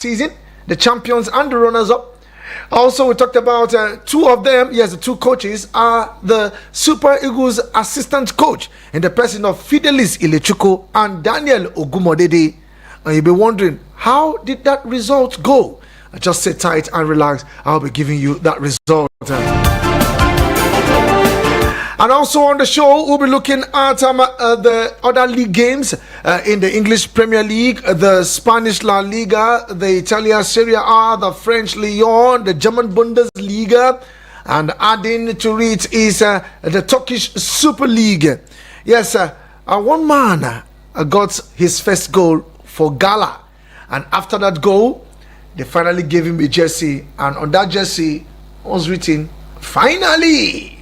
season, the champions and the runners-up. Also, we talked about two of them. Yes, the two coaches are the Super Eagles assistant coach in the person of Fidelis Ilechuko and Daniel Ogumodede. And you'll be wondering, how did that result go? Just sit tight and relax. I'll be giving you that result. And also on the show, we'll be looking at the other league games in the English Premier League, the Spanish La Liga, the Italian Serie A, the French Ligue, the German Bundesliga, and adding to it is the Turkish Super League. Yes, one man got his first goal for Gala, and after that goal, they finally gave him a jersey, and on that jersey was written, "Finally!"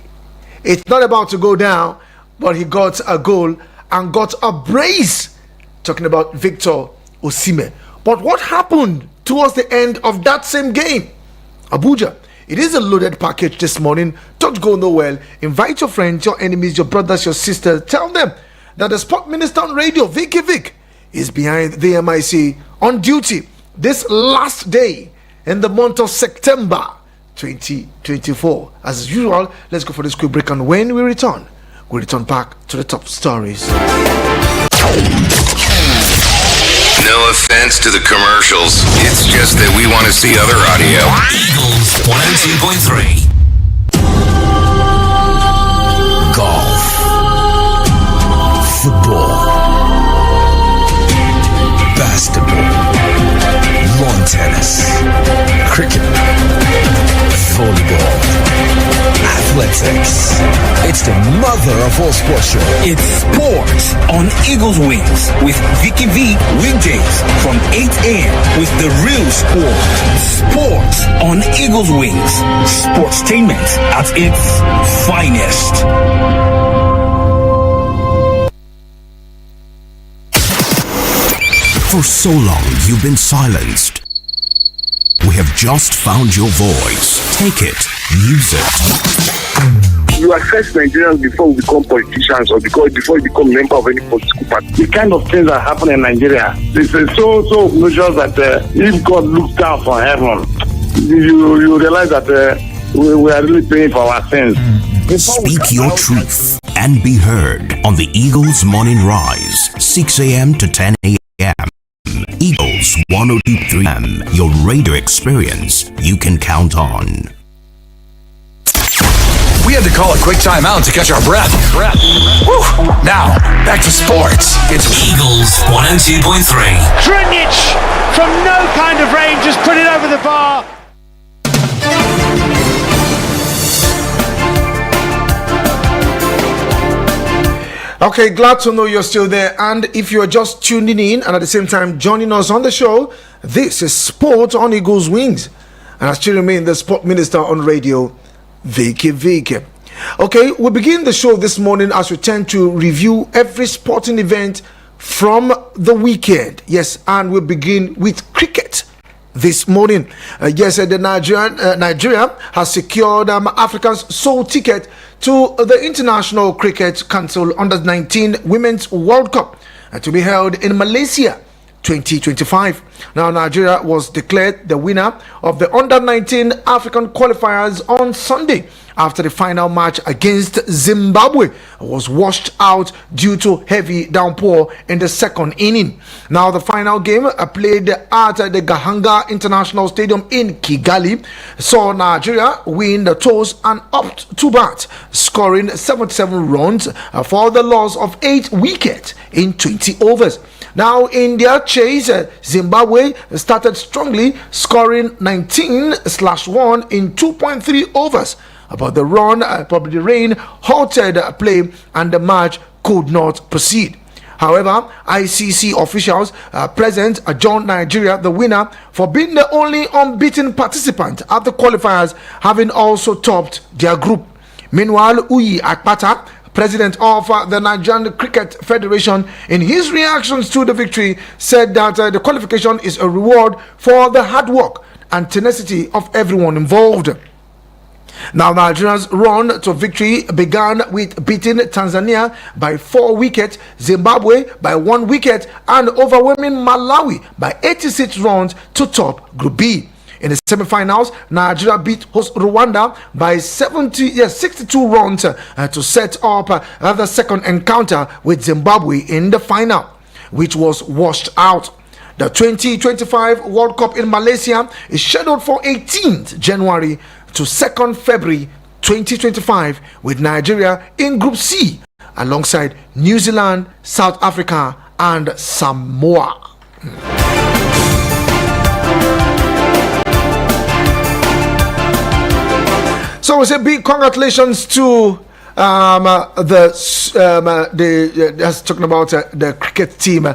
It's not about to go down, but he got a goal and got a brace. Talking about Victor Osimhen. But what happened towards the end of that same game? Abuja, it is a loaded package this morning. Don't go nowhere. Invite your friends, your enemies, your brothers, your sisters. Tell them that the sport minister on radio, Vicky Vick, is behind the MIC on duty this last day in the month of September 2024. As usual, let's go for this quick break, and when we return back to the top stories. No offense to the commercials. It's just that we want to see other audio. Eagles 102.3. Golf. Football. Basketball. Lawn tennis. Cricket. Volleyball, athletics. It's the mother of all sports show. It's sports on Eagles Wings with Vicky V weekdays from 8 a.m. with the real sport. Sports on Eagles Wings. Sportstainment at its finest. For so long, you've been silenced. We have just found your voice. Take it. Use it. You assess Nigerians before we become politicians or before we become member of any political party. The kind of things that happen in Nigeria, it's so obnoxious that if God looks down from heaven, you realize that we are really paying for our sins. Speak your truth and be heard on the Eagles Morning Rise, 6 a.m. to 10 a.m. Eagles 102.3 M, your radio experience you can count on. We had to call a quick timeout to catch our breath. Woo. Now, back to sports. It's Eagles 102.3. Drinic from no kind of range, just put it over the bar. Okay, glad to know you're still there. And if you're just tuning in and at the same time joining us on the show, this is Sport on Eagles Wings. And I still remain the sport minister on radio, Vicky Vick. Okay, we begin the show this morning as we tend to review every sporting event from the weekend. Yes, and we begin with cricket this morning. The Nigeria has secured Africa's sole ticket to the International Cricket Council Under-19 Women's World Cup to be held in Malaysia 2025. Now, Nigeria was declared the winner of the Under-19 African qualifiers on Sunday after the final match against Zimbabwe was washed out due to heavy downpour in the second inning. Now, the final game played at the Gahanga International Stadium in Kigali saw Nigeria win the toss and opt to bat, scoring 77 runs for the loss of 8 wickets in 20 overs. Now, in their chase, Zimbabwe started strongly, scoring 19/1 in 2.3 overs. But the rain halted play and the match could not proceed. However, ICC officials present adjourned Nigeria the winner for being the only unbeaten participant at the qualifiers, having also topped their group. Meanwhile, Uyi Akpata, president of the Nigerian Cricket Federation, in his reactions to the victory, said that the qualification is a reward for the hard work and tenacity of everyone involved. Now, Nigeria's run to victory began with beating Tanzania by 4 wickets, Zimbabwe by 1 wicket, and overwhelming Malawi by 86 runs to top Group B. In the semi-finals, Nigeria beat host Rwanda by 62 runs to set up the second encounter with Zimbabwe in the final, which was washed out. The 2025 World Cup in Malaysia is scheduled for 18th January to 2nd February 2025, with Nigeria in Group C alongside New Zealand, South Africa, and Samoa. So we say big congratulations to that's talking about the cricket team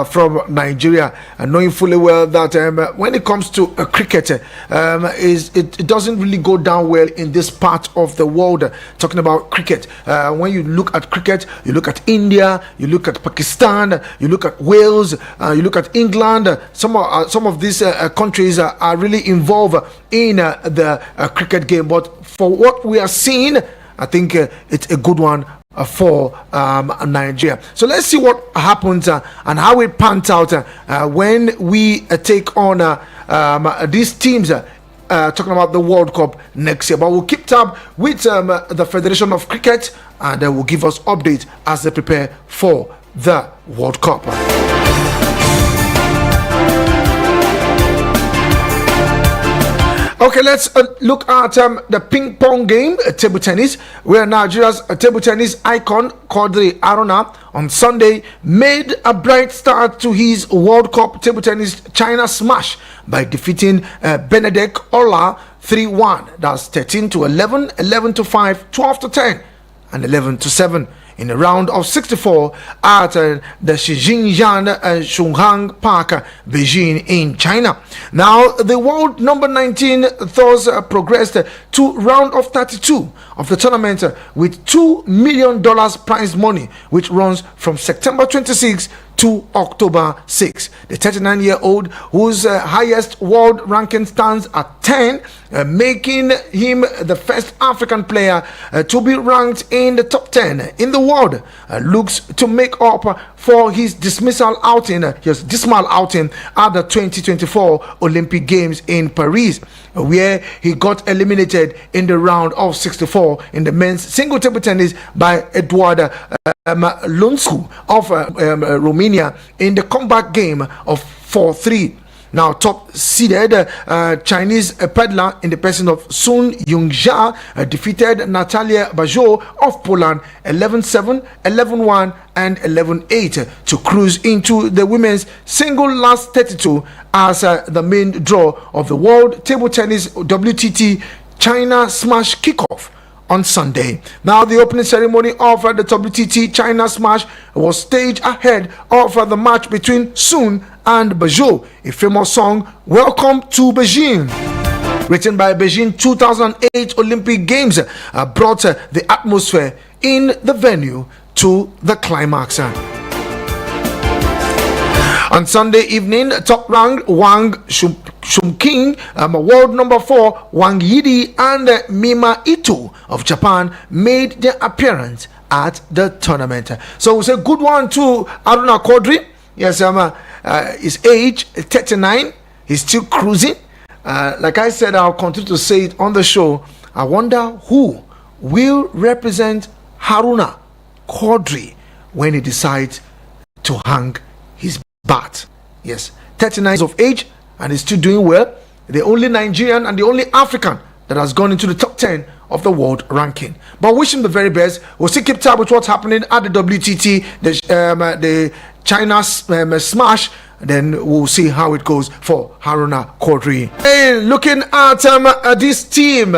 from Nigeria, knowing fully well that when it comes to cricket, it doesn't really go down well in this part of the world. Talking about cricket, when you look at cricket, you look at India, you look at Pakistan, you look at Wales, you look at England. Some of these countries are really involved in the cricket game. But for what we are seeing, I think it's a good one for Nigeria. So let's see what happens and how it pans out when we take on these teams talking about the World Cup next year. But we'll keep tab with the Federation of Cricket, and they will give us updates as they prepare for the World Cup. Okay, let's look at the ping pong game, table tennis, where Nigeria's table tennis icon Quadri Aruna on Sunday made a bright start to his World Cup table tennis China smash by defeating Benedict Ola 3-1. That's 13-11, 11-5, 12-10, and 11-7. In a round of 64 at the Xinjiang Shunhang Park, Beijing in China. Now, the world number 19 thus progressed to round of 32 of the tournament with $2 million prize money, which runs from September 26 to October 6. The 39-year-old, whose highest world ranking stands at 10, making him the first African player to be ranked in the top 10 in the world, looks to make up for his dismal outing at the 2024 Olympic Games in Paris, where he got eliminated in the round of 64 in the men's single table tennis by Eduard Lunscu of Romania in the comeback game of 4-3. Now, top-seeded Chinese peddler in the person of Sun Yungjia defeated Natalia Bajot of Poland 11-7, 11-1, and 11-8 to cruise into the women's single last 32 as the main draw of the World Table Tennis WTT China Smash Kickoff on Sunday. Now, the opening ceremony of the WTT China Smash was staged ahead of the match between Sun and Bajot, a famous song, Welcome to Beijing, written by Beijing 2008 Olympic Games, brought the atmosphere in the venue to the climax. On Sunday evening, top-ranked Wang Shumking, world number 4 Wang Yidi, and Mima Ito of Japan made their appearance at the tournament. So it's a good one to Aruna Quadri. Yes, his age 39. He's still cruising. Like I said, I'll continue to say it on the show. I wonder who will represent Haruna Quadri when he decides to hang his bat. Yes, 39 years of age, and he's still doing well. The only Nigerian and the only African that has gone into the top 10 of the world ranking. But wish him the very best. We'll still keep tab with what's happening at the WTT, the China Smash. Then we'll see how it goes for Haruna Quadri. Hey, looking at this team,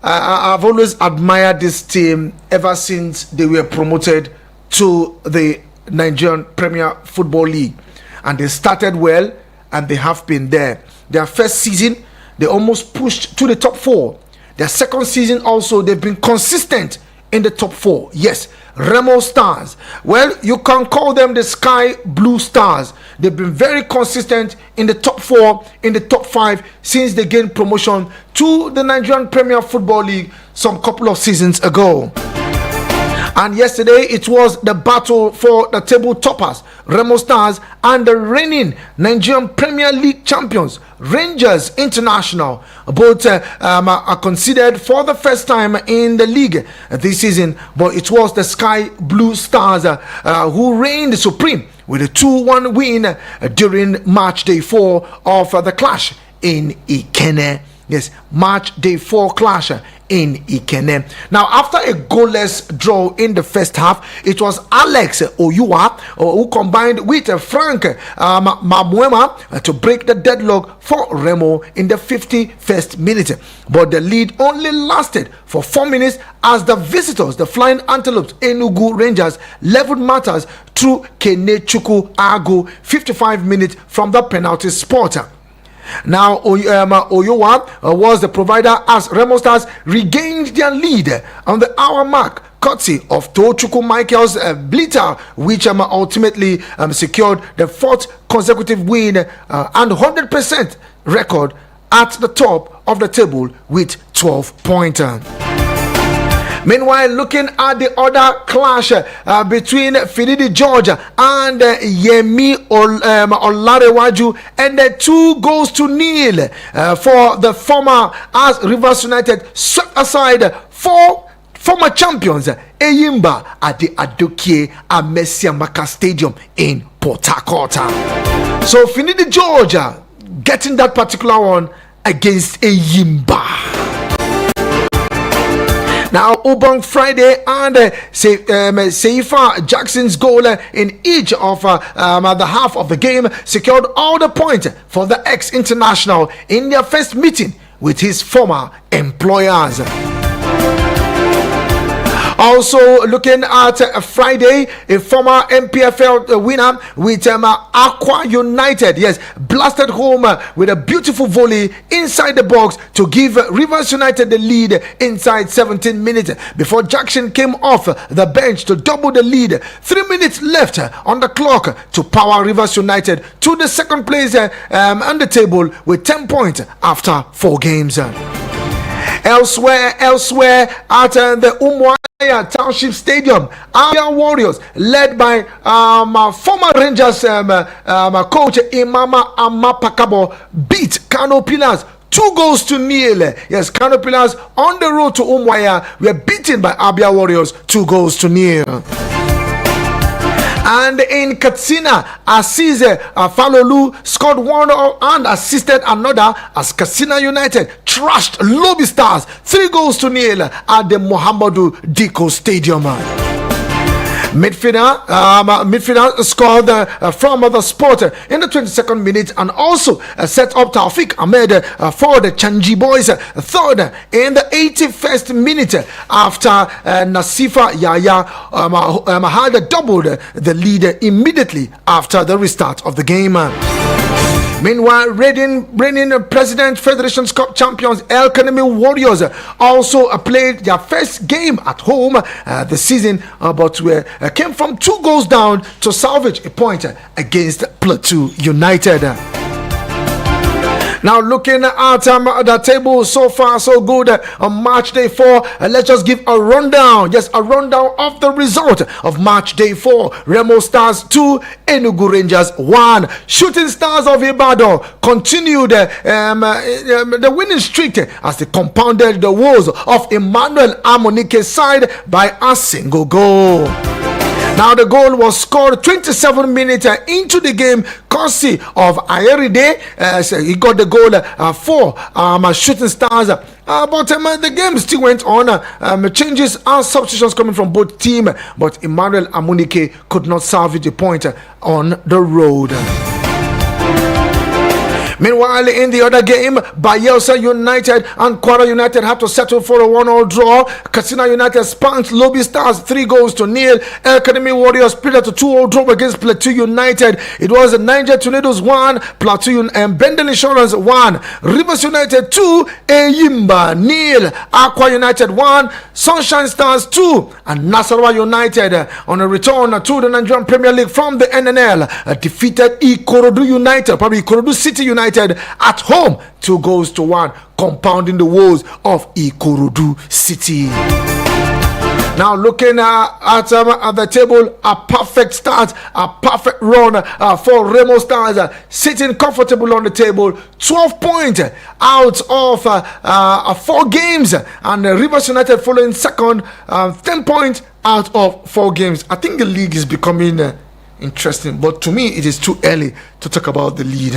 I've always admired this team ever since they were promoted to the Nigerian Premier Football League, and they started well, and they have been there. Their first season, they almost pushed to the top 4. Their second season also, they've been consistent in the top 4. Yes, Remo Stars. Well, you can call them the Sky Blue Stars. They've been very consistent in the top 4, in the top 5 since they gained promotion to the Nigerian Premier Football League some couple of seasons ago. And yesterday it was the battle for the table toppers, Remo Stars, and the reigning Nigerian Premier League champions, Rangers International. Both are considered for the first time in the league this season, but it was the Sky Blue Stars who reigned supreme with a 2-1 win during match day 4 of the clash in Ikenne. Yes, match day 4 clash in Ikenne. Now, after a goalless draw in the first half, it was Alex Oyua who combined with Frank Mamuema to break the deadlock for Remo in the 51st minute. But the lead only lasted for 4 minutes as the visitors, the Flying Antelopes Enugu Rangers, leveled matters through Kenechukwu Agu 55 minutes from the penalty spot. Now, Oyowa was the provider as Remo Stars regained their lead on the hour mark, courtesy of Tochukwu Michael's blitter, which ultimately secured the 4th consecutive win and 100% record at the top of the table with 12 points. Meanwhile, looking at the other clash between Finidi George and Yemi Olarewaju, and 2-0 for the former, as Rivers United swept aside 4 former champions Eyimba at the Adokie Amesiamaka Stadium in Port Harcourt. So Finidi George getting that particular one against Eyimba. Now, Ubong Friday and Seifa Jackson's goal in each of the half of the game secured all the points for the ex-international in their first meeting with his former employers. Also, looking at Friday, a former MPFL winner with Aqua United, yes, blasted home with a beautiful volley inside the box to give Rivers United the lead inside 17 minutes before Jackson came off the bench to double the lead. 3 minutes left on the clock to power Rivers United to the second place on the table with 10 points after 4 games. Elsewhere at the Umuahia Township Stadium, Abia Warriors, led by former Rangers coach Imama Amapakabo, beat Kano Pillars 2-0. Yes, Kano Pillars on the road to Umuahia were beaten by Abia Warriors 2-0. And in Katsina, Asize Falolu scored one and assisted another as Katsina United trashed Lobby Stars 3-0 at the Muhammadu Diko Stadium. Midfielder scored from the spot in the 22nd minute and also set up Taufik Ahmed for the Chanji Boys, third in the 81st minute after Nasifa Yaya had doubled the lead immediately after the restart of the game. Meanwhile, reigning President Federation's Cup champions El Kanemi Warriors also played their first game at home this season, but came from 2 goals down to salvage a point against Plateau United. Now, looking at the table, so far so good on match day 4. Let's just give a rundown, just a rundown of the result of match day 4. Remo Stars 2, Enugu Rangers 1. Shooting Stars of Ibadan continued the winning streak as they compounded the woes of Emmanuel Amonike's side by a single goal. Now, the goal was scored 27 minutes into the game, courtesy of Ayeride. So he got the goal for Shooting Stars. But the game still went on. Changes and substitutions coming from both teams. But Emmanuel Amunike could not salvage a point on the road. Meanwhile, in the other game, Bayelsa United and Kwara United had to settle for a 1-1 draw. Katsina United spanked Lobby Stars 3-0. Academy Warriors split at a 2-0 draw against Plateau United. It was Niger Tornadoes 1, Plateau and Bendel Insurance 1, Rivers United 2, Eyimba 0, Aqua United 1, Sunshine Stars 2, and Nasarawa United on a return to the Nigerian Premier League from the NNL defeated Ikorodu United, probably Ikorodu City United at home 2-1, compounding the woes of Ikorodu City. Now looking at the table, a perfect start, a perfect run for Remo Stars, sitting comfortable on the table, 12 points out of 4 games, and Rivers United following second, 10 points out of 4 games. I think the league is becoming interesting, but to me it is too early to talk about the lead.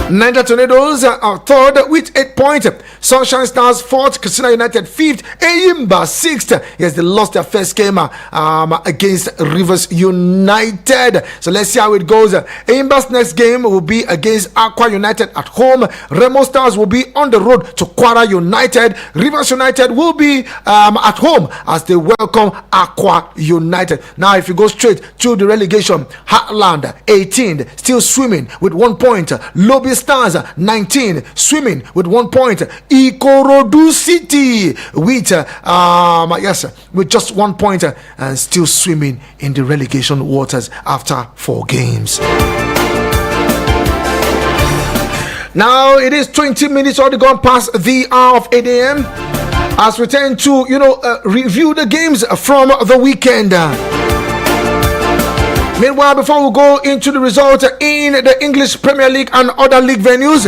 Niger Tornadoes are third with 8 points. Sunshine Stars fourth. Katsina United fifth. Eyimba sixth. Yes, they lost their first game against Rivers United. So let's see how it goes. Eyimba's next game will be against Aqua United at home. Remo Stars will be on the road to Kwara United. Rivers United will be at home as they welcome Aqua United. Now, if you go straight to the relegation, Heartland 18th, still swimming with 1 point. Lobby Stars 19, swimming with 1 point. Ikorodu City with with just 1 point and still swimming in the relegation waters after 4 games. Now it is 20 minutes already gone past the hour of 8 a.m. as we tend to review the games from the weekend. Meanwhile, before we go into the results in the English Premier League and other league venues,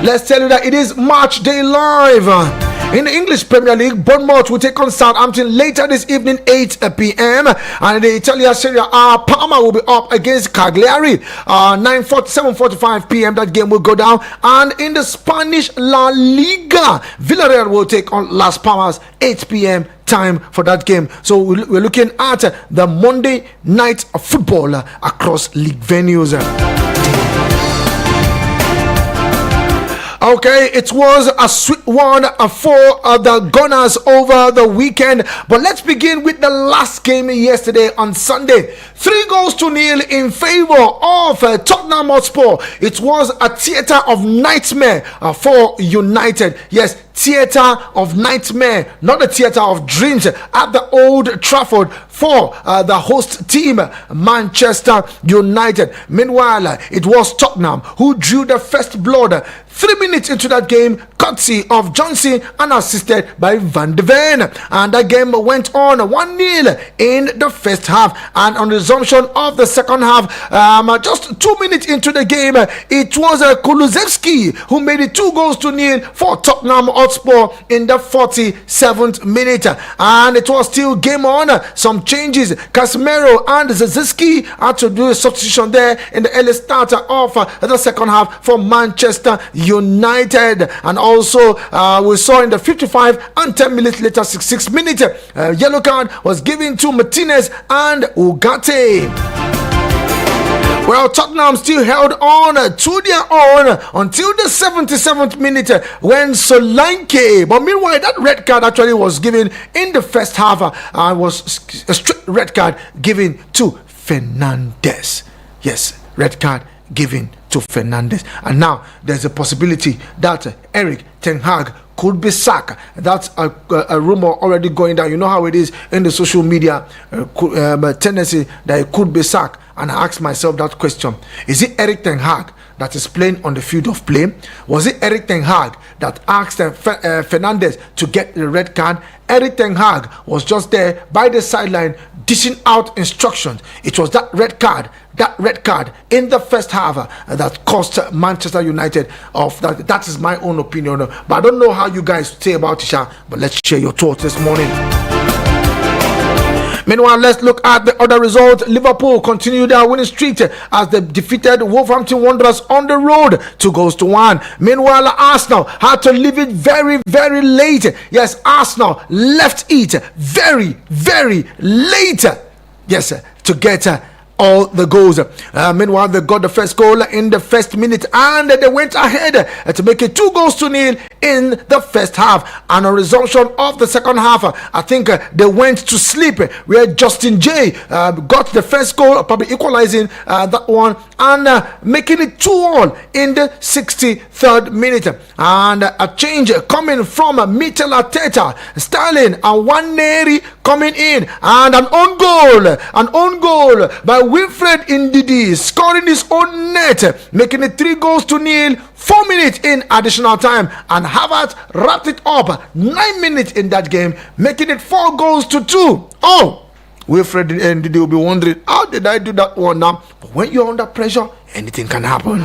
let's tell you that it is Match Day Live. In the English Premier League, Bournemouth will take on Southampton later this evening, 8 p.m. And in the Italian Serie A, Parma will be up against Cagliari. 7:45 p.m. that game will go down. And in the Spanish La Liga, Villarreal will take on Las Palmas, 8 p.m. time for that game. So we're looking at the Monday night football across league venues. Okay, it was a sweet one for the Gunners over the weekend. But let's begin with the last game yesterday on Sunday. 3-0 in favor of Tottenham Hotspur. It was a theatre of nightmare for United. Yes, theatre of nightmare, not a theatre of dreams at the Old Trafford for the host team, Manchester United. Meanwhile, it was Tottenham who drew the first blood 3 minutes into that game, courtesy of Johnson and assisted by Van de Ven. And that game went on 1-0 in the first half. And on the resumption of the second half, just 2 minutes into the game, it was Kulusevski who made it 2-0 for Tottenham Hotspur in the 47th minute. And it was still game on. Some changes. Casemiro and Zazinski had to do a substitution there in the early start of the second half for Manchester United. And also we saw in the 55 and 10 minutes later, 66 minutes, yellow card was given to Martinez and Ugarte. Well, Tottenham still held on to their own until the 77th minute when Solanke. But meanwhile, that red card actually was given in the first half. Was a straight red card given to Fernandes. Yes, red card given to Fernandes. And now there's a possibility that Erik ten Hag could be sacked. That's a rumor already going down. You know how it is in the social media tendency that it could be sacked. And I asked myself that question: is it Erik ten Hag that is playing on the field of play? Was it Erik ten Hag that asked Fernandes to get the red card? Erik ten Hag was just there by the sideline dishing out instructions. It was that red card in the first half that cost Manchester United of that. That is my own opinion, but I don't know how you guys say about it. But let's share your thoughts this morning. Meanwhile, let's look at the other results. Liverpool continued their winning streak as they defeated Wolverhampton Wanderers on the road 2-1. Meanwhile, Arsenal had to leave it very, very late. Yes, Arsenal left it very, very late. Yes, to get all the goals. Meanwhile, they got the first goal in the first minute and they went ahead to make it 2-0 in the first half. And on resumption of the second half, I think they went to sleep where Justin J got the first goal, probably equalizing that one and making it 2-1 in the 63rd minute. And a change coming from Mikel Arteta, Sterling and Waneri coming in, and an own goal by Wilfred Ndidi, scoring his own net, making it 3-0, 4 minutes in additional time, and Havertz wrapped it up 9 minutes in that game, making it 4-2. Oh, Wilfred Ndidi will be wondering, how did I do that one now? But when you're under pressure, anything can happen.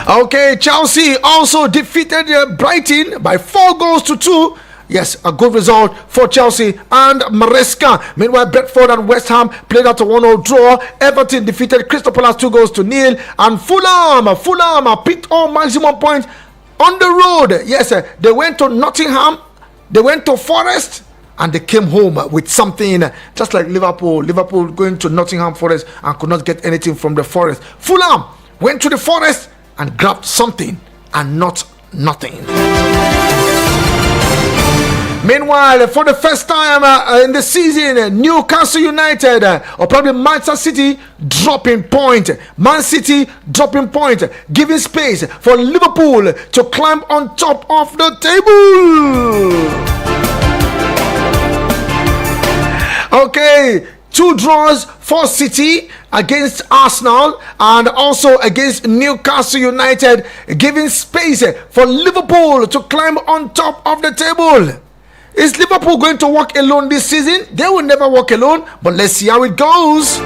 Okay, Chelsea also defeated Brighton by 4-2. Yes, a good result for Chelsea and Maresca. Meanwhile, Brentford and West Ham played out a 1-0 draw. Everton defeated Crystal Palace 2-0. And Fulham picked all maximum points on the road. Yes, they went to Nottingham, they went to Forest, and they came home with something just like Liverpool. Liverpool going to Nottingham Forest and could not get anything from the Forest. Fulham went to the Forest and grabbed something and not nothing. Meanwhile, for the first time in the season, Newcastle United or probably Manchester City dropping point. Man City dropping point, giving space for Liverpool to climb on top of the table. Okay, 2 draws for City against Arsenal and also against Newcastle United, giving space for Liverpool to climb on top of the table. Is Liverpool going to walk alone this season? They will never walk alone, but let's see how it goes.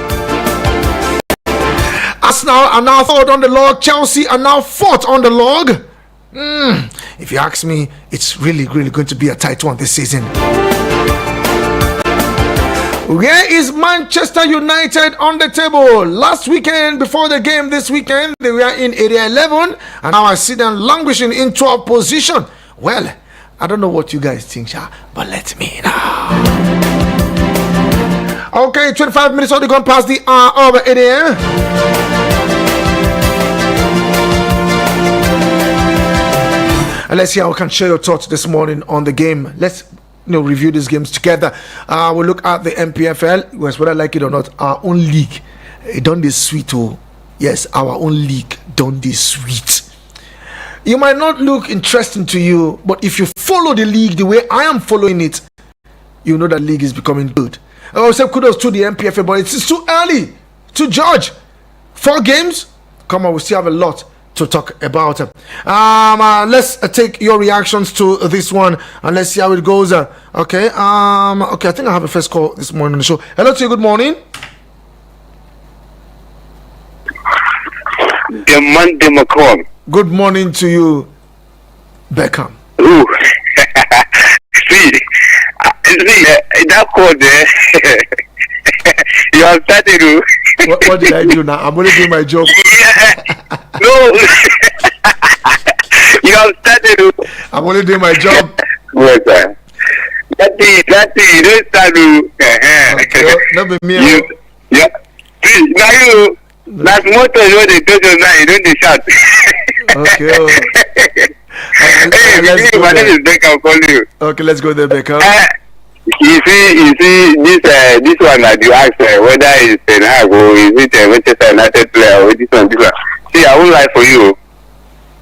Arsenal are now 3rd on the log. Chelsea are now 4th on the log. If you ask me, it's really going to be a tight one this season. Where is Manchester United on the table? Last weekend, before the game this weekend, they were in area 11, and now I see them languishing in 12th position. Well, I don't know what you guys think, but let me know. Okay, 25 minutes already gone past the hour of 8 a.m. And let's see how we can share your thoughts this morning on the game. Let's review these games together. We'll look at the MPFL. Yes, whether I like it or not, our own league. It done this sweet, oh. Yes, our own league done this sweet. You might not look interesting to you, but if you follow the league the way I am following it, you know that league is becoming good. I will say kudos to the MPFA, but it's too early to judge. 4 games? Come on, we still have a lot to talk about. Let's take your reactions to this one and let's see how it goes. Okay, I think I have a first call this morning on the show. Hello to you, good morning. Macron. Good morning to you, Beckham. Ooh. see, that code there. You have started to. What did I do now? I'm only doing my job. No. You have started to. I'm only doing my job. Yes, sir. That thing, you don't start to. Not be me. Yeah. See, now you. That's motor what they told you now. You don't shout. Okay. Hey, my name is Vick. I'll call you. Okay, let's go there, Beckham. You see, this one that you asked whether it's Ten Hag or is it a Manchester United player or this one. See, I won't lie for you.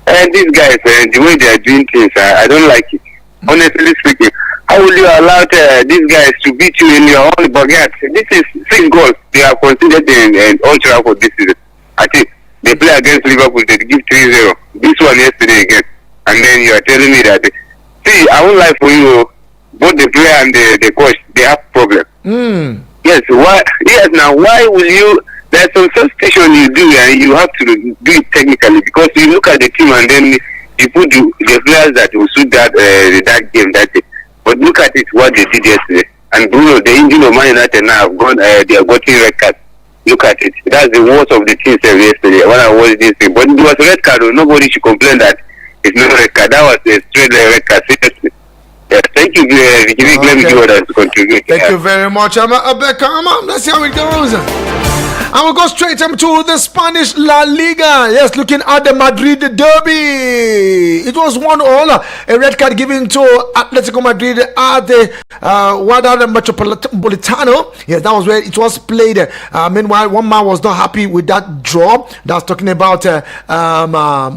And these guys, the way they are doing things, I don't like it. Honestly speaking, how will you allow these guys to beat you in your own baguette? This is 6 goals they have considered in Old Trafford this season. I think they play against Liverpool, they give 3-0. This one yesterday again. And then you are telling me that. See, I won't lie for you. Both the player and the coach, they have problem. Yes, why? Yes, now why will you? There's some substitution you do, and you have to do it technically because you look at the team and then you put the players that will suit that game that day. But look at it, what they did yesterday. And Bruno, the engine of Man United now have gone. They are getting red cards. Look at it. That's the worst of the teams yesterday when I watched this thing. But it was a red card. Nobody should complain that it's not a red card. That was a straight red card. Seriously. Yeah, thank you, Vicky. Let me give her that to contribute. Thank you very much. Becca. Let's see how it goes. And we'll go straight to the Spanish La Liga. Yes, looking at the Madrid derby. It was 1-1. A red card given to Atletico Madrid at the Wanda Metropolitano. Yes, that was where it was played. Meanwhile, one man was not happy with that draw. That's talking about,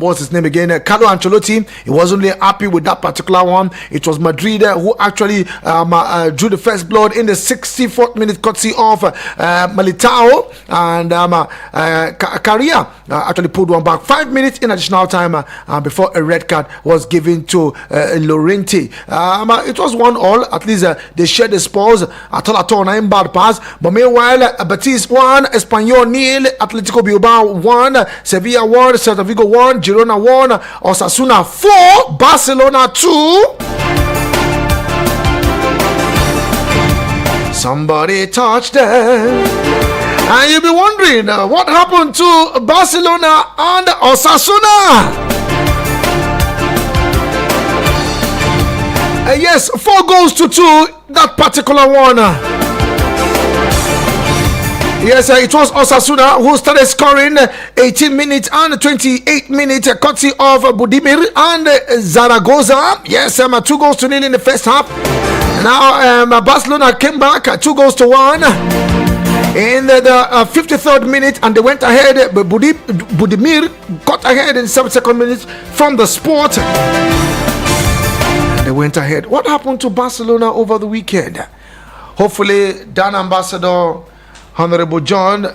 what's his name again? Carlo Ancelotti. He wasn't really happy with that particular one. It was Madrid who actually drew the first blood in the 64th minute courtesy of Militao. And Carria actually pulled one back 5 minutes in additional time before a red card was given to Llorente. It was 1-1. At least they shared the spoils. At all, 9 bad pass. But meanwhile, Betis 1, Espanyol 0, Atletico Bilbao 1, Sevilla 1, Celta Vigo 1, Girona 1, Osasuna 4, Barcelona 2. Somebody touched them. And you'll be wondering what happened to Barcelona and Osasuna. Yes, 4-2, that particular one. Yes, it was Osasuna who started scoring 18 minutes and 28 minutes, courtesy of Budimir and Zaragoza. Yes, 2-0 in the first half. Now Barcelona came back 2-1. In the 53rd minute, and they went ahead, but Budimir got ahead in 7 minutes from the spot. They went ahead. What happened to Barcelona over the weekend? Hopefully, Honorable John,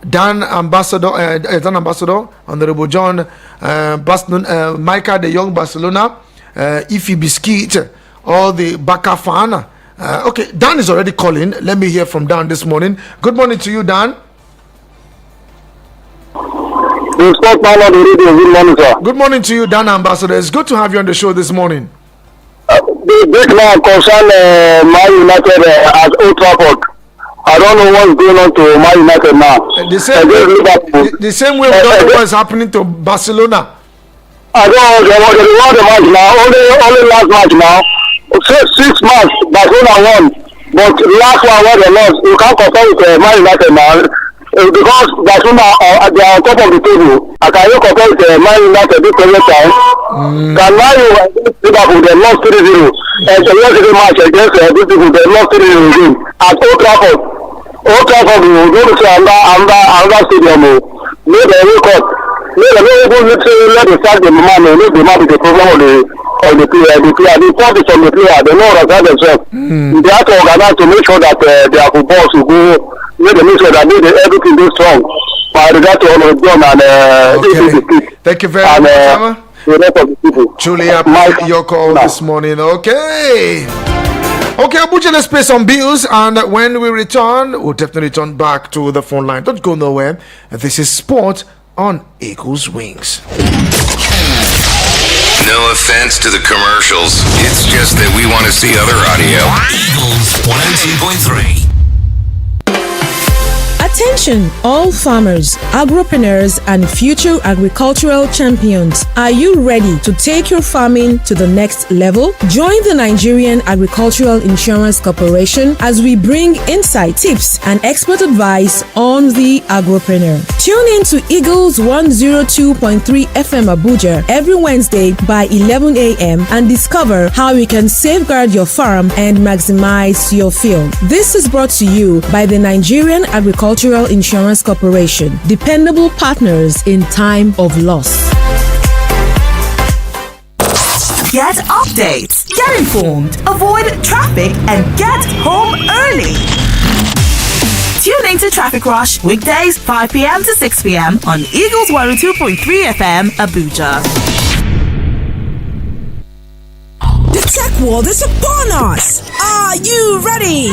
Barcelona, Micah, the young Barcelona, Ify Biscuit, all the Barca fan. Okay, Dan is already calling. Let me hear from Dan this morning. Good morning to you, Dan. Good morning, sir. Good morning to you, Dan Ambassador. It's good to have you on the show this morning. The big man concern Man United at Old Trafford. I don't know what's going on to Man United now. The same way we don't know what's happening to Barcelona. I don't know. They won the match now. Only last match now. 6 months, Barcelona won, but last one where they lost, you can't compare with Man United now, because Barcelona they are on top of the table. I can you compare with Man United this every time? Can Man United Liverpool they lost 3-0, and the yesterday match against these people they lost 3-0 again at Old Trafford. Old Trafford, you go to say another stadium, make the record, make the people let the start the man, make the man with the problem of the player, the fault is on the player. They know organize themselves. They have to organize to make sure that their footballs will go. Make sure that everything is strong. By regard to all of them and thank you very much, the rest of the people. Truly appreciate your call this morning. Okay, Abuja, let's pay some bills, and when we return, we'll definitely return back to the phone line. Don't go nowhere. This is Sport on Eagles Wings. No offense to the commercials. It's just that we want to see other audio. Eagles 102.3. Attention, all farmers, agropreneurs, and future agricultural champions. Are you ready to take your farming to the next level? Join the Nigerian Agricultural Insurance Corporation as we bring insight, tips, and expert advice on the agropreneur. Tune in to Eagles 102.3 FM Abuja every Wednesday by 11 a.m. and discover how you can safeguard your farm and maximize your field. This is brought to you by the Nigerian Agricultural Insurance Corporation, dependable partners in time of loss. Get updates, get informed, avoid traffic, and get home early. Tune into Traffic Rush weekdays 5 p.m. to 6 p.m. on Eagles 102.3 FM Abuja. The tech world is upon us. Are you ready?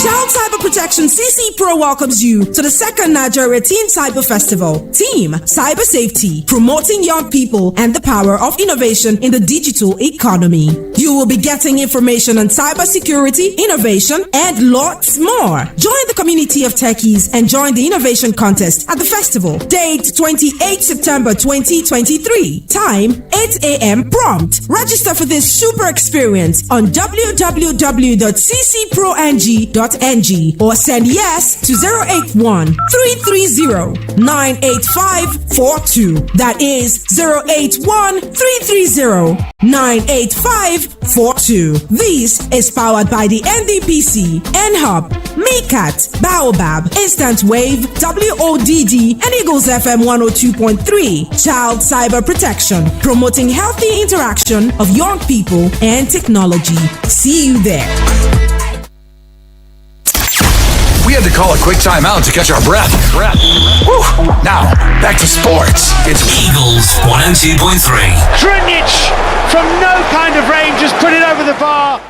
Child Cyber Protection CC Pro welcomes you to the second Nigeria Teen Cyber Festival. Team Cyber Safety, promoting young people and the power of innovation in the digital economy. You will be getting information on cybersecurity, innovation, and lots more. Join the community of techies and join the innovation contest at the festival. Date 28 September 2023. Time 8 a.m. prompt. Register for this super experience on www.ccprong.ng or send yes to 081 330 98542. That is 081 330 98542. This is powered by the NDPC, NHUB, MICAT, Baobab, Instant Wave, WODD, and Eagles FM 102.3. Child Cyber Protection, promoting healthy interaction of young people and technology. See you there. We had to call a quick timeout to catch our breath. Whew. Now, back to sports. It's Eagles 102.3. Drinic from no kind of range just put it over the bar.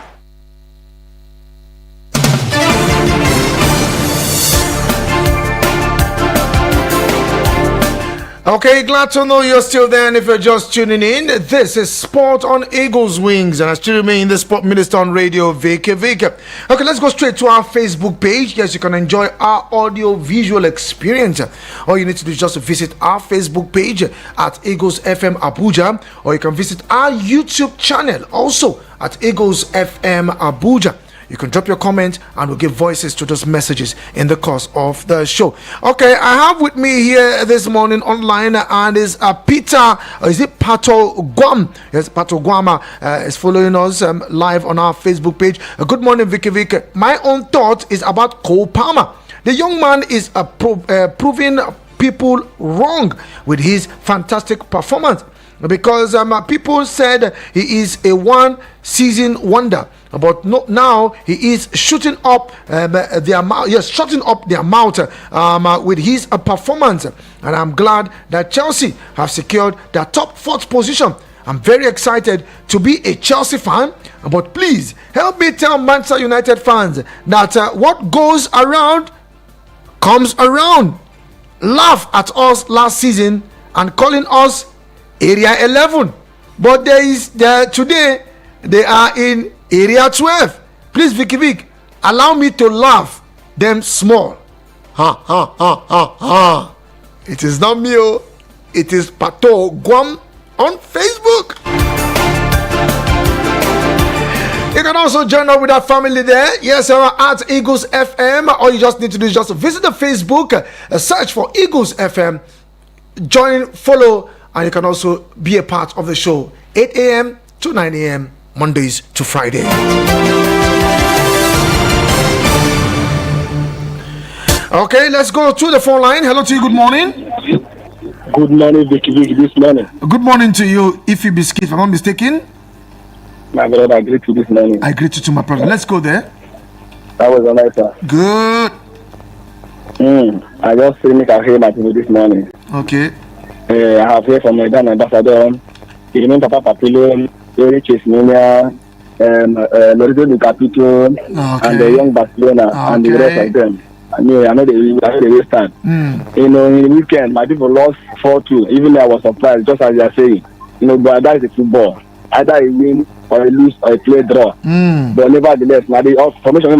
Okay, glad to know you're still there, and if you're just tuning in, this is Sport on Eagles Wings, and I still remain the Sport Minister on Radio, Vicky. Okay, let's go straight to our Facebook page. Yes, you can enjoy our audio-visual experience. All you need to do is just visit our Facebook page at Eagles FM Abuja, or you can visit our YouTube channel also at Eagles FM Abuja. You can drop your comment and we'll give voices to those messages in the course of the show. Okay, I have with me here this morning online and is Peter, is it Pato Guam? Yes, Pato Guama is following us live on our Facebook page. Good morning, Vicky Vick. My own thought is about Cole Palmer. The young man is proving people wrong with his fantastic performance, because people said he is a one-season wonder, but now he is shutting up their mouth. Yes, shutting up their mouth with his performance, and I'm glad that Chelsea have secured their top 4th position. I'm very excited to be a Chelsea fan, but please help me tell Manchester United fans that what goes around comes around. Laugh at us last season and calling us Area 11, but today they are in Area 12. Please, Vicky Vick, allow me to laugh them small. Ha ha ha ha ha. It is not me, it is Pato Guam on Facebook. You can also join up with our family there. Yes, at Eagles FM. All you just need to do is just visit the Facebook, search for Eagles FM, join, follow, and you can also be a part of the show 8 a.m. to 9 a.m. Mondays to Friday. Okay, let's go to the phone line. Hello to you, good morning. Good morning, Vicky. This morning. Good morning to you, Ify Biscuit, if I'm not mistaken. My brother, I greet you this morning. I greet you to my brother. Let's go there. That was a nice one. Good. I just finished a hear my people this morning. Okay. I have heard from my Dan ambassador, Irimin Papa Papillon, Eric Chesmania, Lorenzo Di Capito, and the young Barcelona, and the rest of them. I know they waste time. You know, in the weekend, my people lost 4-2. Even though I was surprised, just as you are saying. You know, but that is a football. Either you win or you lose or you play draw. But nevertheless, now the formation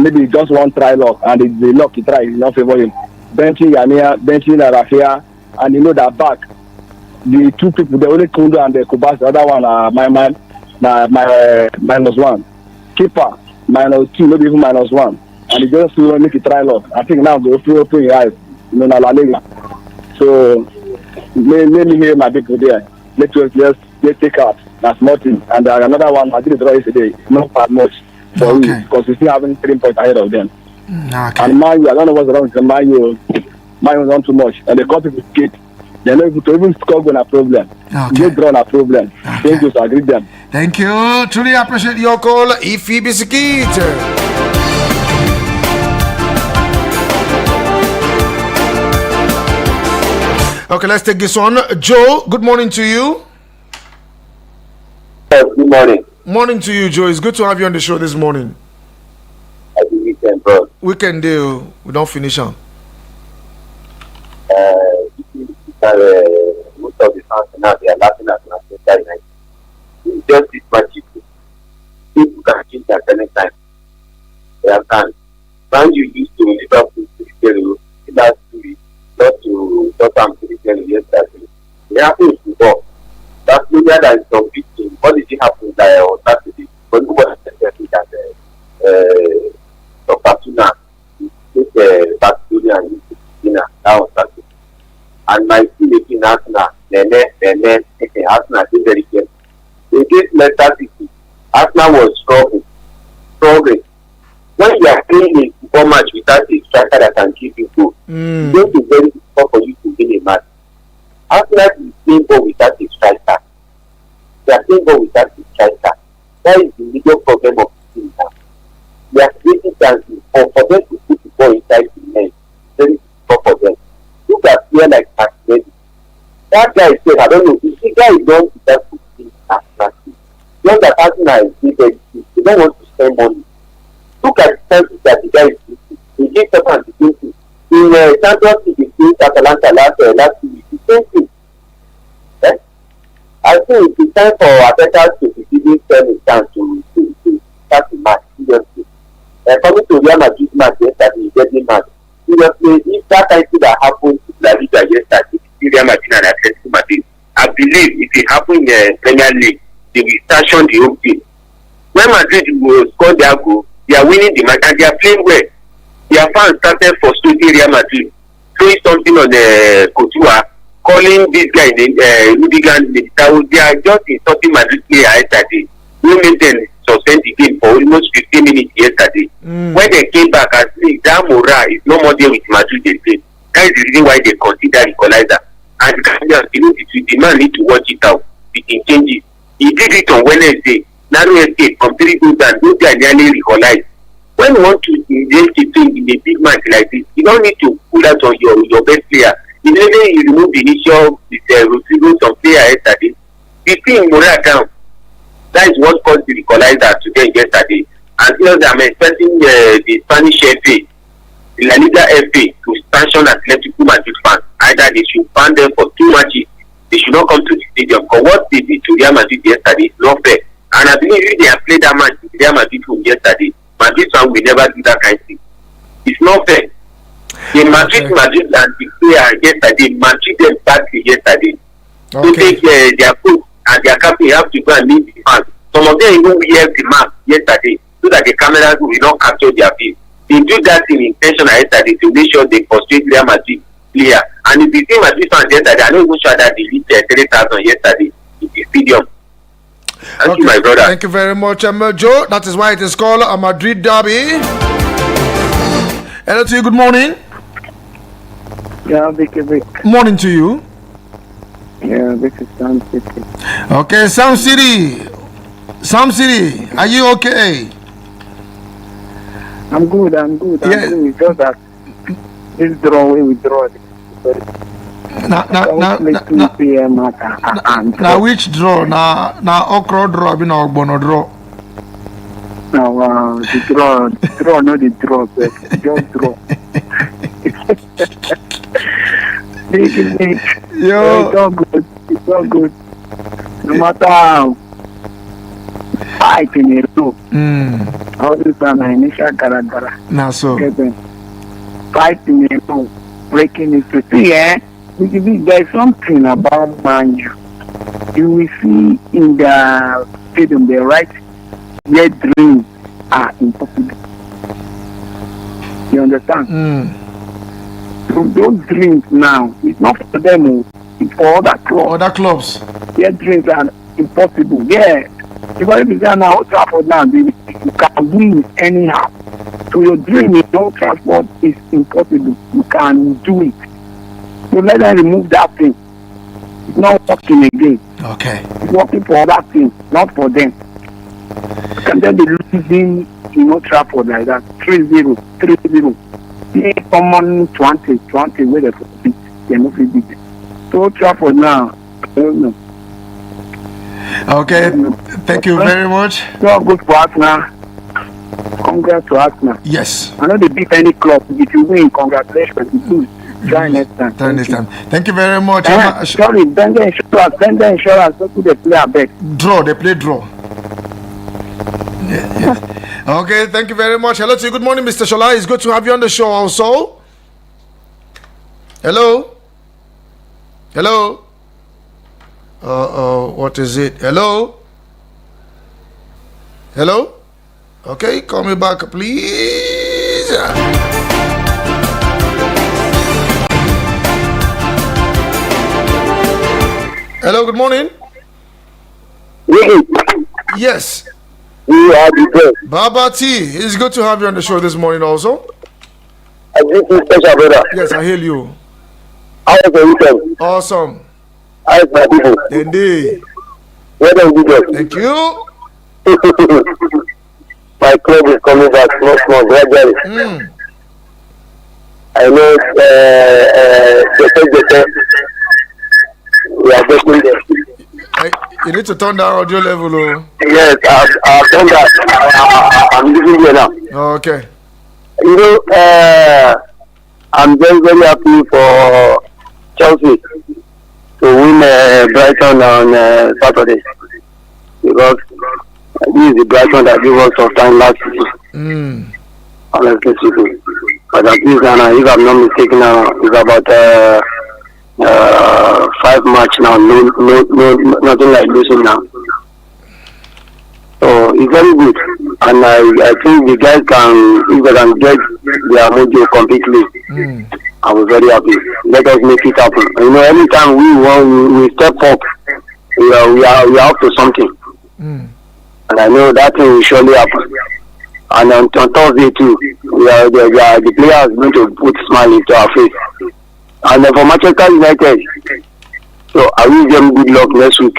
maybe just one try luck, and the luck he try is not favor him. Benching Yania, benching Rafia, and you know that back, the two people, the only Kundo and the Kubas, the other one are my -1. Keeper -2, maybe even -1. And he just will make it try luck. I think now they will open your eyes, you know, La Liga. So let me hear my people there. Let's take out that's nothing. And another one, I did the draw yesterday. Not that much for you because we still having 3 points ahead of them. And Man U, I don't know what's wrong with Man U. Man U not too much, and they got people skate. They're not able to even score when a problem. They draw a problem. Thank you, so I agree them. Thank you. Truly appreciate your call, Ify Biscuit. Okay, let's take this one. Joe, good morning to you. Yes, good morning. Morning to you, Joe. It's good to have you on the show this morning. weekend, bro. Weekend deal. We don't finish on. Most of the fans now they are laughing at Manchester United. It's just this magic. People can change at any time. They have done. Man, you used to Liverpool to the Kelly last 2 weeks, not to Tottenham to the Kelly yesterday. It happens before. That's media that is competing. What did it happen there on Saturday? But nobody expected that Opatuna is Barcelona and Argentina that on Saturday. And my team in Arsenal, Arsenal did very good. Against Leicester City, Arsenal was struggling. When you are playing a football match without a striker that can keep you goal, it's going to be very difficult for you to win a match. Arsenal is playing ball without a striker. They are playing ball without a striker. That is the major problem of the team now. They are creating chances for them to put the ball inside the net. Very difficult for them. Look at players like Arsenal. That guy said, I don't know, if the guy is going to just put things as Arsenal. Just that Arsenal is very cheap. They don't want to spend money. Look at the chances that the guy is taking. He gave Tottenham the same thing. In Champions League against Atalanta last 2 weeks, the same thing. I think it's time for attackers to be giving them a chance to start the match seriously. Coming to Real Madrid match yesterday, getting match. Seriously, if that kind of thing that happened to La Liga yesterday, Real Madrid and Atletico Madrid, I believe if it happened in the Premier League, they will sanction the whole team. When Madrid will score their goal, they are winning the match and they are playing well. Their fans started frustrating Real Madrid, throwing something on the Couture, calling this guy Rudigan. They are just insulting Madrid player yesterday. We made them suspend the game for almost 15 minutes yesterday. When they came back, I think that morale is no more there with Madrid again. That is the reason why they consider equalizer. And the man need to watch it out. He can change it. He did it on Wednesday. Narrow escape from 3 goals and those guys nearly equalized. When you want to engage the team in a big match like this, you don't need to pull out on your best player. Immediately you remove the initial Rodrigo, some player yesterday. The team morale down. That is what caused the equalizer today yesterday. And I'm expecting the Spanish FA, the La Liga FA, to sanction Atletico Madrid fans. Either they should ban them for 2 matches. They should not come to the stadium. Because what they did to Real Madrid yesterday is not fair. And I believe if they have played that match with Real Madrid from yesterday, Madrid fans will never do that kind of thing. It's not fair. The Madrid and the player yesterday, Madrid them badly yesterday. To take their coach and their captain have to go and meet the fans. Some of them even wear the mask yesterday so that the cameras will not capture their face. They do that in intention yesterday to make sure they frustrate Real Madrid player. And if the same Madrid fans yesterday, I'm not even sure that they reached 3,000 yesterday in the stadium. Thank you, my brother. Thank you very much, Joe. That is why it is called a Madrid derby. Hello to you. Good morning. Yeah, Vicky. Morning to you. Yeah, this is Sam City. Okay, Sam City, are you okay? I'm good. Yeah. It's just that this draw we withdraw. Now, 2 p.m. Now which draw? Now okra draw, be no ogbono draw. Now the draw, not the draw, just draw. Yo, it's all good. No matter how fight in a row. All this time initial gara. Now so. Fight in a row, breaking it to see, there's something about Man U. You will see in the stadium, they write, their dreams are impossible. You understand? So those dreams now, it's not for them, it's for other clubs. Their dreams are impossible. Yeah. Because if you say now, Old Trafford now, you can win anyhow. So your dream in Old Trafford is impossible. You can do it. So let them remove that thing. It's not working again. Okay. It's working for other things, not for them. You can then be losing in Old Trafford like that. 3-0, 3-0. See common 20 where they beat. They're not beat. So Old Trafford now, I don't know. Okay, thank you very much. So good for us now. congrats to Arsenal. Yes. I know they beat any club. If you win, congratulations. Try next time. Thank you very much. Sorry, Bender Insurance. What do they play a bet? Draw. They play draw. Yeah. Okay, thank you very much. Hello to you. Good morning, Mr. Shola. It's good to have you on the show also. Hello? What is it? Hello? Okay, call me back, please. Hello, good morning. Yes. You are the best. Baba T, it's good to have you on the show this morning also. I greet you, special brother. Yes, I hail you. How is the weekend? Awesome. How is my people? Indeed. Well done, good. Thank you. My club is coming back small, gradually. I know we are getting there. You need to turn down audio level. Yes, I've done that. I'm living here now. Okay. You know, I'm very, very happy for Chelsea to win Brighton on Saturday. Because this is the Brighton that gave us some time last season. Honestly speaking. But at least now, if I'm not mistaken, now it's about 5 match now. No, nothing like losing now. So it's very good, and I think the guys can, if they can get their mojo completely, I'm very happy. Let us make it happen. You know, anytime we step up, we are up to something, and I know that thing will surely happen. And on Thursday too, the players going to put smile into our face. And for Manchester United, so I wish them good luck next week.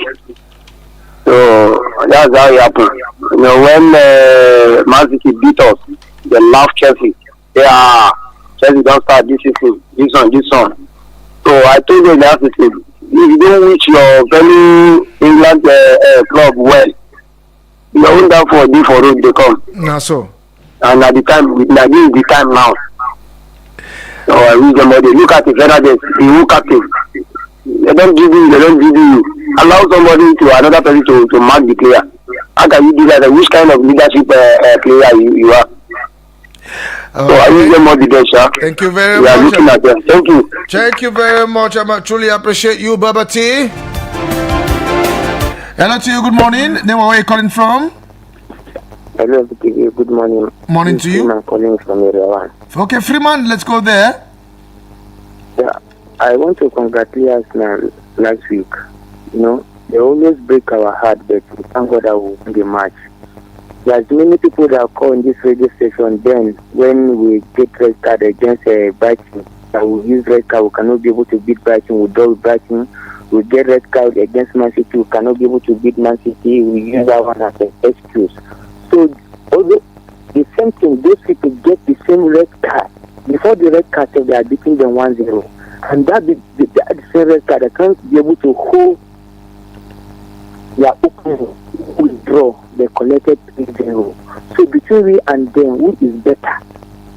So that's how it happened. You know, when Man City beat us, they laughed Chelsea. Chelsea don't start this season, this one. So I told them last season, if you don't wish your fellow England club well, you won't down for D for road they come. Nah, so. And at the time, this is the time now. So I wish them all. Look at the Fernandez, the whole captain. They don't give you. Allow somebody to another person to mark the player. How can you do that? Which kind of leadership player you are? So I wish them all the best, sir. Thank you very much. We are looking at them. Thank you. Thank you very much. I truly appreciate you, Baba T. Hello to you. Good morning. Name where are you calling from? Hello, Vicky. Good morning. Morning to you. I'm calling from Area 1. Okay, Freeman, let's go there. Yeah, I want to congratulate Arsenal last week. You know, they always break our heart, but we thank God that we win the match. There's many people that call in this radio station. Then, when we get red card against Brighton, that we use red card, we cannot be able to beat Brighton. We draw with Brighton. We get red card against Man City, we cannot be able to beat Man City. We use that one as an excuse. So, although the same thing, those people get the same red card. Before the red card, they are beating them 1-0. And that the same red card, they can't be able to hold their opening withdraw the collected 3-0. So between we and them, who is better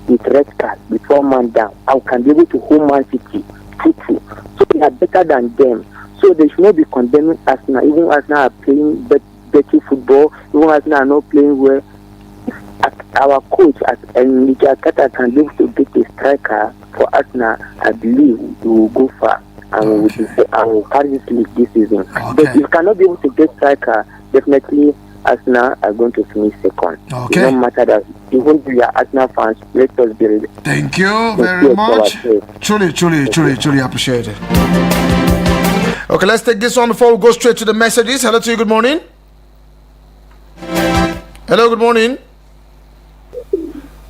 with red card, with 1 man down? How can be able to hold Man City 2-2? So we are better than them. So they should not be condemning Arsenal. Even Arsenal are playing better football. Even Arsenal are not playing well. Our coach and Mikel Arteta can be able to get a striker for Arsenal. I believe we will go far and we will carry this league this season. Okay. But if you cannot be able to get striker, definitely Arsenal are going to finish second. Okay. It doesn't matter that even if you are Arsenal fans, let us be ready. Thank you very much. Truly appreciate it. Okay, let's take this one before we go straight to the messages. Hello to you. Good morning. Hello. Good morning.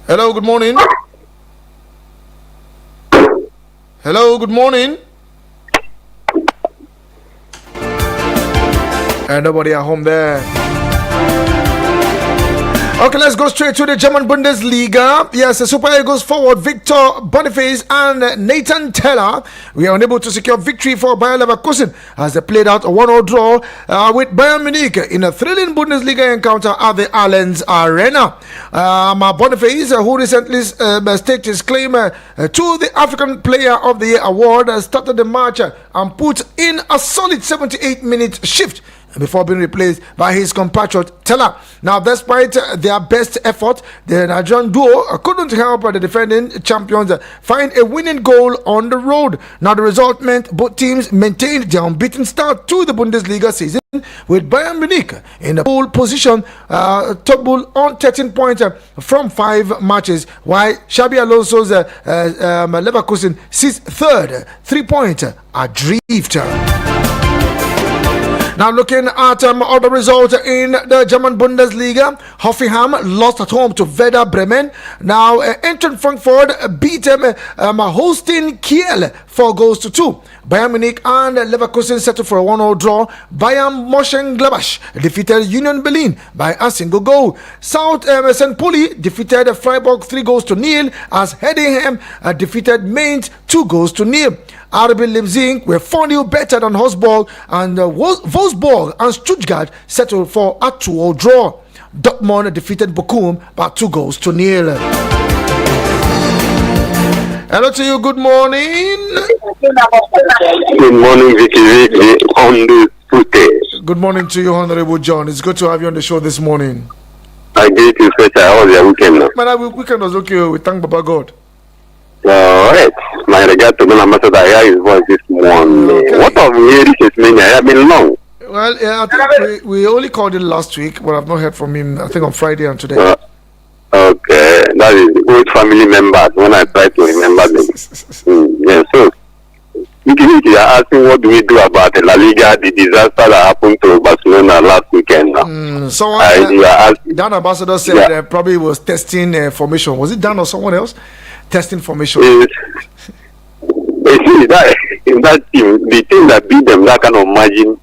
Hello. Good morning. Hello. Good morning. And nobody at home there. Okay, let's go straight to the German Bundesliga. Yes, the Super Eagles forward Victor Boniface and Nathan Teller were unable to secure victory for Bayer Leverkusen as they played out a 1-0 draw with Bayern Munich in a thrilling Bundesliga encounter at the Allianz Arena. Boniface, who recently staked his claim to the African Player of the Year award, started the match and put in a solid 78-minute shift before being replaced by his compatriot Teller. Now, despite their best effort, the Nigerian duo couldn't help the defending champions find a winning goal on the road. Now, the result meant both teams maintained their unbeaten start to the Bundesliga season, with Bayern Munich in the pole position, table on 13 points from 5 matches, while Xabi Alonso's Leverkusen sits third, 3 points adrift. Now, looking at other results in the German Bundesliga, Hoffenheim lost at home to Werder Bremen. Now, Eintracht Frankfurt beat hosting Kiel 4-2. Bayern Munich and Leverkusen settled for a 1-0 draw. Bayern Mönchengladbach defeated Union Berlin by a single goal. St. Pauli defeated Freiburg 3-0 as Heidenheim defeated Mainz 2-0. RB Leipzig were 4-0 better than Wolfsburg, and Wolfsburg and Stuttgart settled for a 2-0 draw. Dortmund defeated Bochum by 2-0. Hello to you, good morning. Good morning, Vicky on the footage. Good morning to you, Honorable John. It's good to have you on the show this morning. I greet you, special. How was your weekend now? Man, our weekend was okay. We thank Baba God. Alright. My regard to Don Ambassador. I hear his voice this morning. Okay. What of Mary is meaning? I have been long. Well, yeah, I think we only called him last week, but I've not heard from him, I think, on Friday and today. Okay. That is old family members when I try to remember them. Yeah, so you are asking what do we do about the La Liga, the disaster that happened to Barcelona last weekend. Dan Ambassador said probably was testing formation. Was it Dan or someone else? Testing formation. You see, that team, the team that beat them, that kind of margin,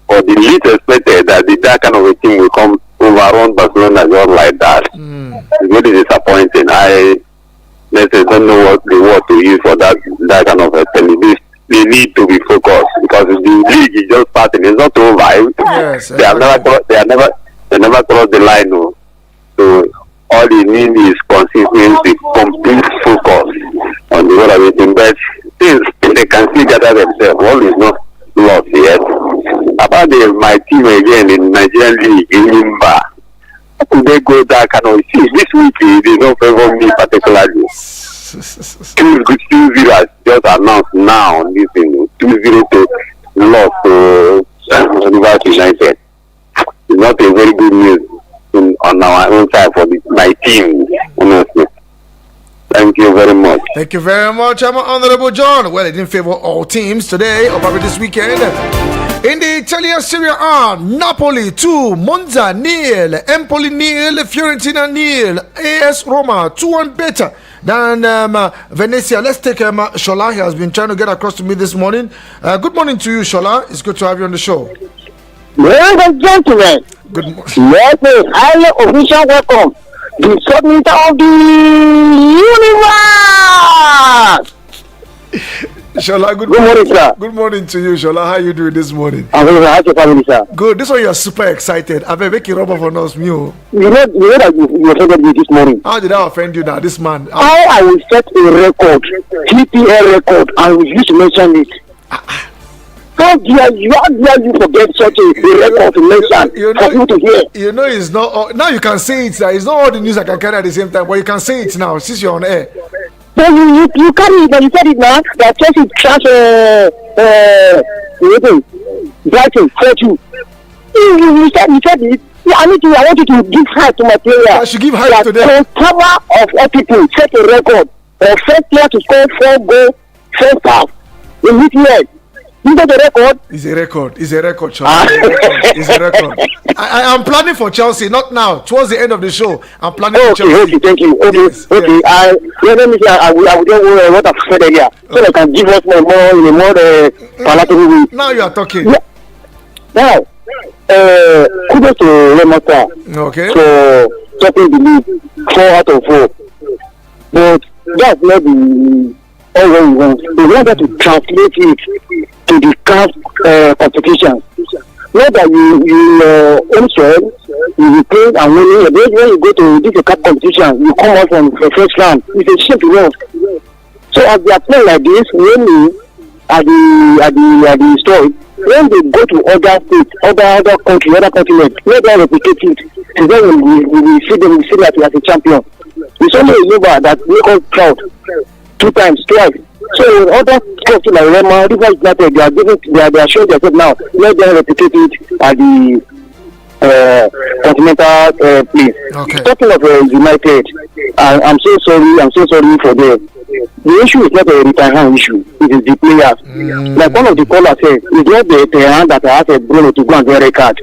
or the least expected that that kind of a team will come overrun Barcelona just like that. It's really disappointing. I don't know what the word to use for that kind of a thing. They need to be focused because the league is just starting. It's not over. Yes, they never crossed the line. No. So all they need is consistency, complete focus on the whole of it. But since they can still gather themselves, all is not lost yet. About my team again in Nigerian League, in Nimba, they go that kind of see this week they don't favor me particularly. 2-0 just announced now this thing 2-0 to loss to University United. It's not a very good news on our own side for my team, honestly. Thank you very much. Thank you very much, Honorable John. Well, it didn't favor all teams today or probably this weekend. In the Italian Serie A, Napoli 2, Monza 0, Empoli 0, Fiorentina 0, AS Roma 2-1 better than Venezia. Let's take Shola. He has been trying to get across to me this morning. Good morning to you, Shola. It's good to have you on the show. Ladies and gentlemen, good morning. Let me highly official welcome the submitter of the universe. Shola, good morning, sir. Good morning to you, Shola. How are you doing this morning? I'm very happy, family, sir. Good. This one you're super excited. I've been making rubber for us, Mew. You know that you offended me this morning. How did I offend you now, this man? I will set a record, TPL record, and we used to mention it. How dare you forget such a record to mention for you to hear? You know, it's not. Now you can say it. It's not all the news I can carry at the same time, but you can say it now since you're on air. So you carry it, but you said it now. That Chelsea transfer Brighton 4-2. You said it. Yeah, I want you to give height to my player. I should give height to them. The power of all people set a record. First player to score 4 goals first half in this year. You know the record? It's a record. It's a record, Chelsea. It's a record. I am planning for Chelsea, not now. Towards the end of the show, I'm planning for Chelsea. Okay, thank you. Okay, yes, okay. Yes. Let me say, I will do what I've said earlier, so they can give us more palatable way. Now you are talking. Yeah. Now, kudos to Remota. Okay. So topping the league 4 out of 4. But that's not the all what we want. We want to translate it to the CAF competition. Not that you own soil, you will play and when you go to this CAF competition, you come out from the first round. It's a shame to us. So as they are playing like this, when at the store, when they go to other states, other countries, other continents, let them replicate it, and then we see them, we see that as a champion. It's only a Yoruba that make us proud 2 times, twice. So other countries like Rema, Rivers United, they are showing themselves now. Let them replicate it at the continental place. Okay. Talking of United, I'm so sorry for them. The issue is not a Tehran issue, it is the players. Like one of the callers said, it's not the Tehran that has a Bruno to go and get a card.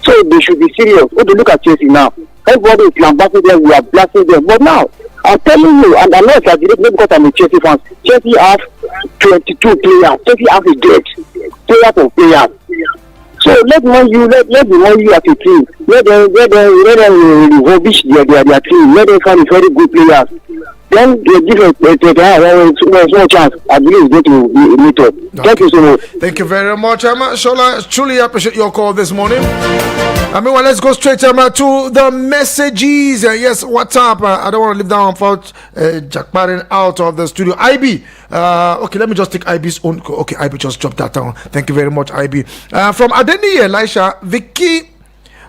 So they should be serious. When you look at Chelsea now, everybody is lambasting them, we are blasting them. But now, I'm telling you, and I'm not exaggerating because I'm a Chelsea fan, Chelsea have 22 players. Chelsea have a great players of players. So let the Man U as a team, let them rubbish their team, let them find very good players. Then they give a small chance. I believe it's going to meet up. Thank you so much. Thank you very much, Shola. Truly appreciate your call this morning. Well, let's go straight to the messages. Yes, what's up? I don't want to leave down without Jack Barron out of the studio. IB. Okay, let me just take IB's own. Okay, IB just dropped that down. Thank you very much, IB. From Adeni Elisha, Vicky.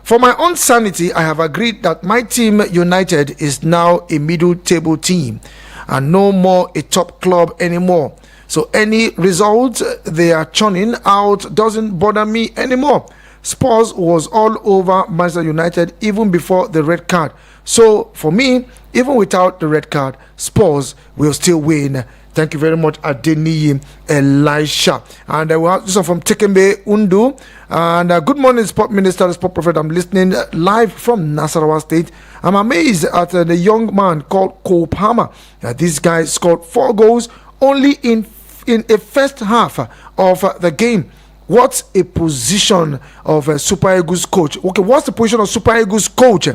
For my own sanity, I have agreed that my team United is now a middle table team and no more a top club anymore. So any result they are churning out doesn't bother me anymore. Spurs was all over Manchester United even before the red card. So for me, even without the red card, Spurs will still win. Thank you very much, Adeni Elisha. And we have this one from Tekembe Undu. And good morning, Sport Minister, Sport Prophet. I'm listening live from Nasarawa State. I'm amazed at the young man called Cole Palmer. This guy scored 4 goals only in a first half of the game. What's a position of a Super Eagles coach? Okay, what's the position of Super Eagles coach?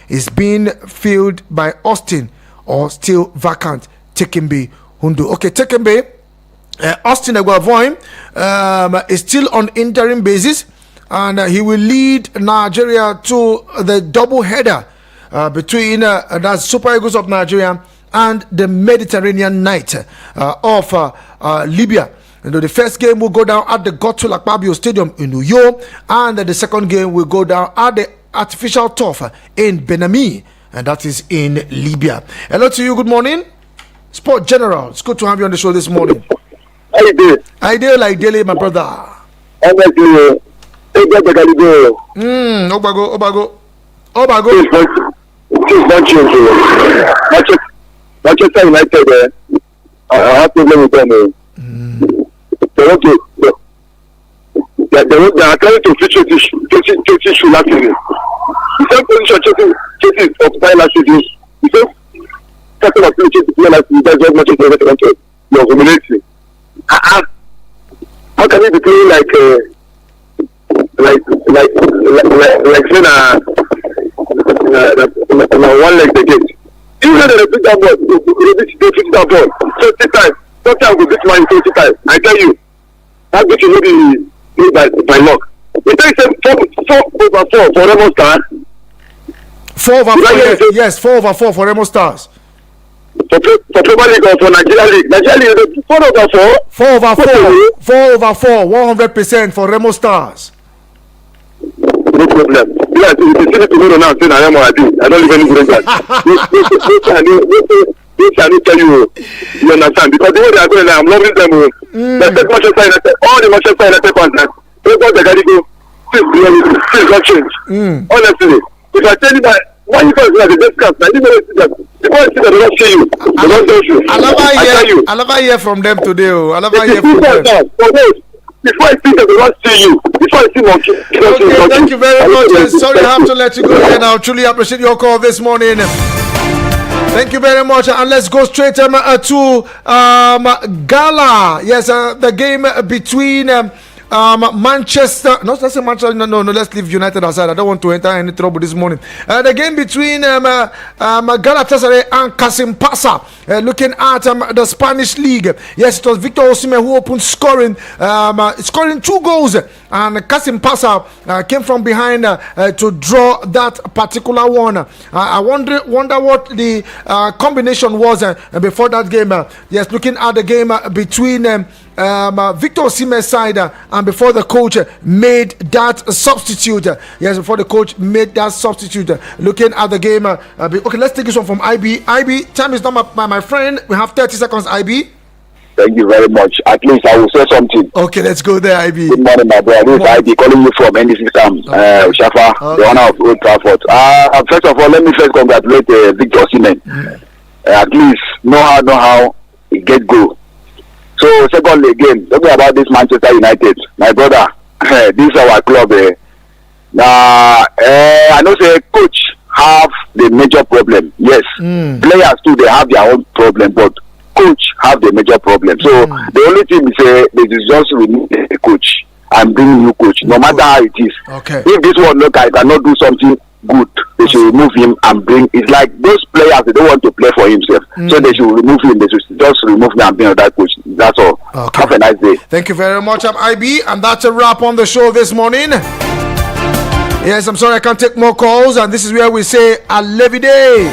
Is being filled by Austin or still vacant? Tekembe Hundu. Okay, Tekembe, Austin Eguavoin is still on interim basis, and he will lead Nigeria to the double header between that's Super Eagles of Nigeria and the Mediterranean Night of Libya. The first game will go down at the Gotul Akpabio Stadium in Uyo, and the second game will go down at the artificial turf in Benami, and that is in Libya. Hello to you. Good morning. Sport General, it's good to have you on the show this morning. How you doing? I do like daily, my brother. Obago. Manchester United, I have problem with them. They are trying to feature this issue last season. The same position Chelsea is occupying last season. The same second of Chelsea to play last season. That's what Manchester United wanted. You're dominating. How can you be playing like saying one leg the gate? You know that they pick that ball, they fix that ball 20 times. Sometimes we beat man 20 times. I tell you, that bitch will be by luck. We take 4/4 for Remo Stars. 4/4, yes, 4/4 for Remo Stars. For Premier League or for Nigeria League. Nigeria League, 4/4. 4/4, 100% for Remo Stars. No problem. Yeah, you see me tomorrow now saying I am what I do. I don't live any good that. This I need to tell you. You understand? Because the way they are going now, I'm loving them. They take Manchester United, all the Manchester United fans. They got the guy go. Things don't change. Honestly, if I tell you that, why you guys like the best cast? I didn't know that. The boys see that they don't see you. They don't tell you. I tell you. I never hear from them today. I never hear from them. Before I see that they don't see you. Before I see Monkey. Okay, thank you very much. Sorry, I have to let you go again. I truly appreciate your call this morning. Thank you very much, and let's go straight to Gala. Yes, the game between Manchester. No, that's a Manchester. No. Let's leave United aside. I don't want to enter any trouble this morning. The game between Galatasaray and Kasim Pasa. Looking at the Spanish league. Yes, it was Victor Osimhen who opened scoring 2 goals, and Kasim Pasa came from behind to draw that particular one. I wonder what the combination was before that game. Yes, looking at the game between Victor Osimhen's side and before the coach made that substitute. Yes, before the coach made that substitute. Looking at the game. Okay, let's take this one from IB. IB, time is not my friend. We have 30 seconds, IB. Thank you very much. At least I will say something. Okay, let's go there, IB. Good morning, my brother. This is IB calling you from NDC Camp, Shafa, the owner of Old Trafford. First of all, let me first congratulate Victor Osimhen. At least know how he get go. So secondly, again, talking about this Manchester United, my brother, this is our club. Now, I know say coach have the major problem. Yes, players too, they have their own problem, but coach have the major problem. So the only thing is they just remove the coach and bring new coach, no matter how it is. Okay. If this one look, I cannot do something good, they should remove him and bring. It's like those players, they don't want to play for himself, so they should remove him. They should just remove him and bring another coach. That's all. Okay. Have a nice day. Thank you very much. I'm IB, and that's a wrap on the show this morning. Yes, I'm sorry I can't take more calls, and this is where we say a levy day.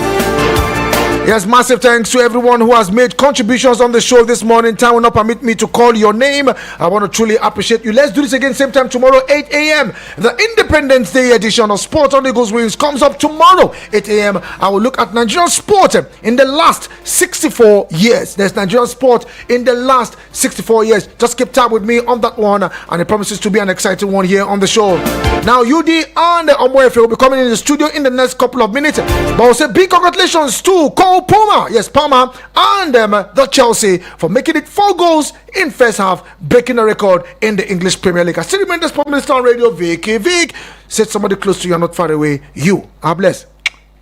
Yes, massive thanks to everyone who has made contributions on the show this morning. Time will not permit me to call your name. I want to truly appreciate you. Let's do this again same time tomorrow, 8 a.m. The Independence Day edition of Sports on Eagles Wings comes up tomorrow, 8 a.m. I will look at Nigerian sport in the last 64 years. There's Nigerian sport in the last 64 years. Just keep tab with me on that one, and it promises to be an exciting one here on the show. Now, UD and Omoefe will be coming in the studio in the next couple of minutes. But I'll say big congratulations to Cole Palmer, yes, Palmer, and the Chelsea for making it 4 goals in first half, breaking a record in the English Premier League. I still remember the Sport Minister on radio, Vicky. Vick, said somebody close to you, not far away. You are blessed.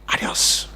Adios.